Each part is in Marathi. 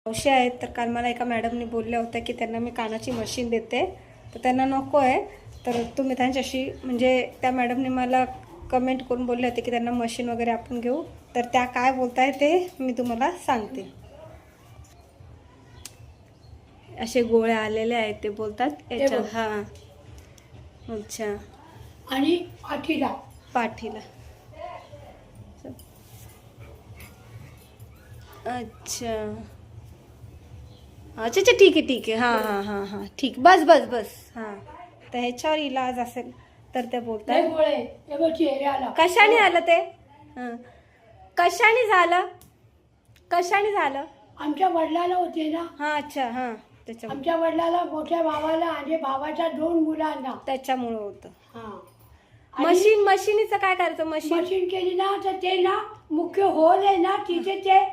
मावशी आहेत तर काल मला एका मॅडमने बोलल्या होत्या की त्यांना मी कानाची मशीन देते, तर त्यांना नको आहे. तर तुम्ही त्यांच्याशी म्हणजे त्या मॅडमने मला कमेंट करून बोलले होते की त्यांना मशीन वगैरे आपण घेऊ, तर त्या काय बोलताय ते मी तुम्हाला सांगते. असे गोळे आलेले आहेत ते बोलतात याच्या. हां, अच्छा. आणि पाठीला अच्छा अच्छा अच्छा, ठीक आहे. हां ठीक, बस बस बस. हां, तर ह्याच्यावर इलाज असेल तर ते बोलतात. कशाने आलं ते? हां, कशाने झालं? आमच्या वडिलाला होते ना. हां, अच्छा. हां, त्याच्यामुळे आमच्या वडिलाला, मोठ्या भावाला आणि भावाच्या 2 मुलांना. त्याच्यामुळं होतं. हा. मशीनीचं काय करायचं? मशीन केली ना तर ते ना मुख्य होल आहे ना तिथे ते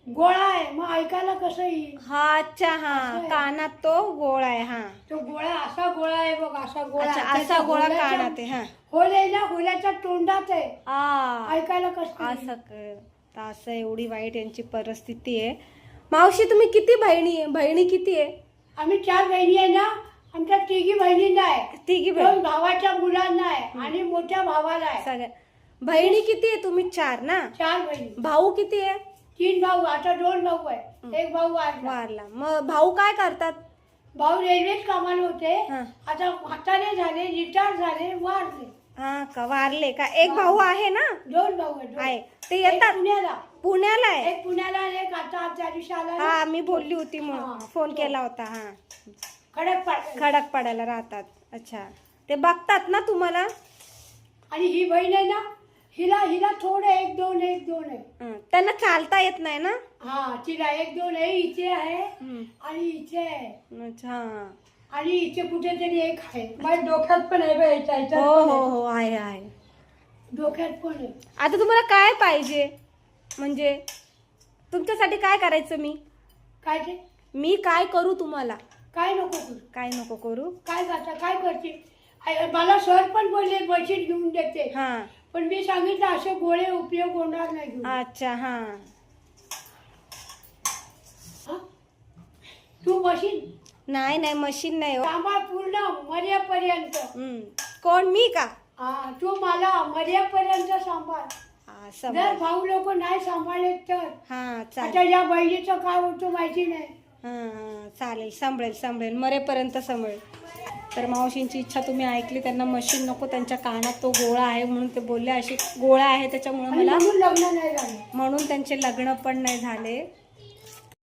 गोळा आहे, मग ऐकायला कसं येईल. हा, अच्छा. हां, कानात तो गोळा आहे. हां, तो गोळा असा गोळा आहे बघ, असा गोळा. अच्छा, असा गोळा कानात आहे. हां, होल आहे ना, होल्याच्या तोंडात आहे. ऐकायला कसं असं एवढी वाईट यांची परिस्थिती आहे. मावशी, तुम्ही किती बहिणी किती आहे? आम्ही 4 बहिणी आहे ना. आमच्या 3 बहिणींना आहे. 3 भावाच्या मुलांना आहे आणि मोठ्या भावाला आहे. सगळ्या बहिणी किती आहे? तुम्ही 4 ना? 4 बहिणी. भाऊ किती आहे? 3 भाऊ. आता 2 भाऊ आहे. एक भाऊ वारला. मग भाऊ काय करतात? भाऊ रेल्वेत कामाला होते. हां. आता म्हातारे झाले, रिटायर झाले, वारले. हा का, वारले का? एक भाऊ आहे ना? 2 भाऊ आहे. ते एक येतात पुण्याला आहे. एक पुण्याला आणि एक आता त्या दिवशी आला ना. हा, मी बोलली होती म्हणून हां, फोन केला होता. हा, खडकपाड्याला. राहतात. अच्छा, ते बघतात ना तुम्हाला? आणि ही बहीण आहे ना, हिला थोडं 1-2 आहे. त्यांना चालता येत नाही ना? हा, तिला 1-2 आहे. इथे आहे आणि इथे आहे. अच्छा. आणि इथे कुठेतरी एक आहे. माझ्या डोक्यात पण आहे बघ. हो, आहे. डोक्यात पण आहे. आता तुम्हाला काय पाहिजे? म्हणजे तुमच्यासाठी काय करायचं? काय ते? मी काय करू तुम्हाला? काय नको करू. काय नको करू? काय करते? मला सर पण बोलले मशीन घेऊन देते. हा, पण मी सांगितलं असे गोळे उपयोग होणार नाही घेऊन. अच्छा. हा, तू मशीन नाही मशीन नाही हो. सांभाळ पूर्ण मर्यापर्यंत. कोण, मी का? हा, तू मला मर्यापर्यंत सांभाळ. जर भाऊ लोक नाही सांभाळले तर. हा, चालेल. आता या बहिणीचं काय होतं माहिती नाही. हा, चालेल. सांभाळेल मरेपर्यंत सांभाळेल. तर मावशींची इच्छा तुम्ही ऐकली. त्यांना मशीन नको, त्यांच्या कानात तो गोळा आहे म्हणून ते बोलले. अशी गोळा आहे त्याच्यामुळे मला लग्न नाही झालं, म्हणून त्यांचे लग्न पण नाही झाले.